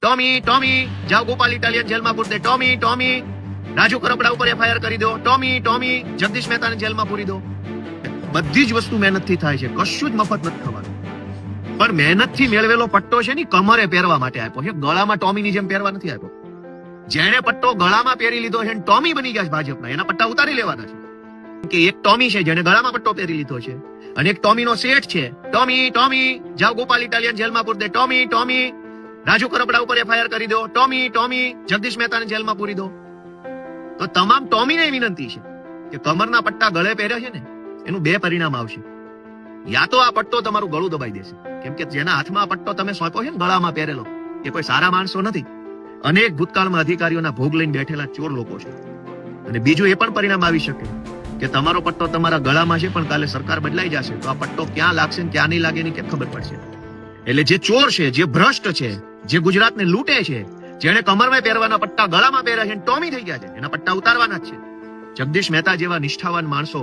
Tommy Tommy જાઓ Gopal Italian જેલમાં પૂરી દે, Tommy Tommy Raju Karpada ઉપર એફઆઈઆર કરી દો, ટોમી ટોમી જગદીશ મહેતાને જેલમાં પૂરી દો. બધી જ વસ્તુ મહેનતથી થાય છે, કશું જ મફત નથી થવાનું. પણ મહેનતથી મેળવેલો પટ્ટો છે ને કમરે પહેરવા માટે આપ્યો છે, ગળામાં ટોમીની જેમ પહેરવા નથી આપ્યો. જેણે પટ્ટો ગળામાં પહેરી લીધો છે ટોમી બની ગયા છે ભાજપના, એના પટ્ટા ઉતારી લેવાના છે. કે એક ટોમી છે જેને ગળામાં પટ્ટો પહેરી લીધો છે અને એક ટોમીનો સેટ છે. ટોમી ટોમી જાઓ ગોપાલ ઇટાલિયન જેલમાં પૂરી દે, ટોમી ટોમી રાજુ કરપડા ઉપર એફઆઈઆર કરી દો, ટોમી ટોમી જગદીશ મહેતાને જેલમાં પૂરી દો. તો તમામ ટોમીને વિનંતી છે કે કમરના પટ્ટા ગળે પહેર્યા છે ને એનું બે પરિણામ આવશે. યા તો આ પટ્ટો તમારું ગળું દબાઈ દેશે, કેમ કે જેના હાથમાં આ પટ્ટો તમે સોંપ્યો છે ને ગળામાં પહેરેલો, એ કોઈ સારા માણસો નથી. અનેક ભૂતકાળમાં અધિકારીઓના ભોગ લઈને બેઠેલા ચોર લોકો છે. અને બીજું એ પણ પરિણામ આવી શકે કે તમારો પટ્ટો તમારા ગળામાં છે પણ કાલે સરકાર બદલાઈ જશે તો આ પટ્ટો ક્યાં લાગશે ને ક્યાં નહીં લાગે એની કેમ ખબર પડશે. એટલે જે ચોર છે, જે ભ્રષ્ટ છે, જે ગુજરાતને લૂંટે છે, જેને કમરમાં પહેરવાના પટ્ટા ગળામાં પહેર્યા છે ટોમી થઈ ગયા છે, એના પટ્ટા ઉતારવાના જ છે. જગદીશ મહેતા જેવા નિષ્ઠાવાન માણસો,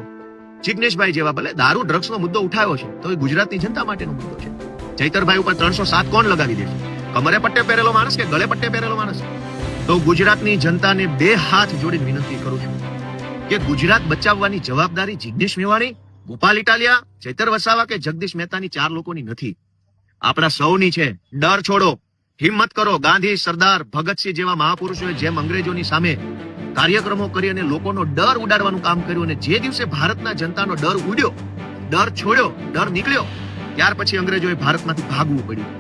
જિગ્નેશભાઈ જેવા, ભલે દારૂ ડ્રગ્સનો મુદ્દો ઉઠાવ્યો છે તો એ ગુજરાતની જનતા માટેનો મુદ્દો છે. ચૈતરભાઈ ઉપર 307 કોણ લગાવી દેશે? કમરે પટ્ટે પહેરેલો માણસ કે ગળે પટ્ટે પહેરેલો માણસ? તો ગુજરાતની જનતાને બે હાથ જોડીને વિનંતી કરું છું કે ગુજરાત બચાવવાની જવાબદારી જિગ્નેશ મેવાણી, ગોપાલ ઇટાલિયા, ચૈતર વસાવા કે જગદીશ મહેતાની 4 લોકોની નથી, આપણા સૌની છે. ડર છોડો, હિંમત કરો. ગાંધી, સરદાર, ભગતસિંહ જેવા મહાપુરુષોએ જેમ અંગ્રેજોની સામે કાર્યક્રમો કરી અને લોકોનો ડર ઉડાડવાનું કામ કર્યું અને જે દિવસે ભારતના જનતાનો ડર ઉડ્યો, ડર છોડ્યો, ડર નીકળ્યો, ત્યાર પછી અંગ્રેજોએ ભારતમાંથી ભાગવું પડ્યું.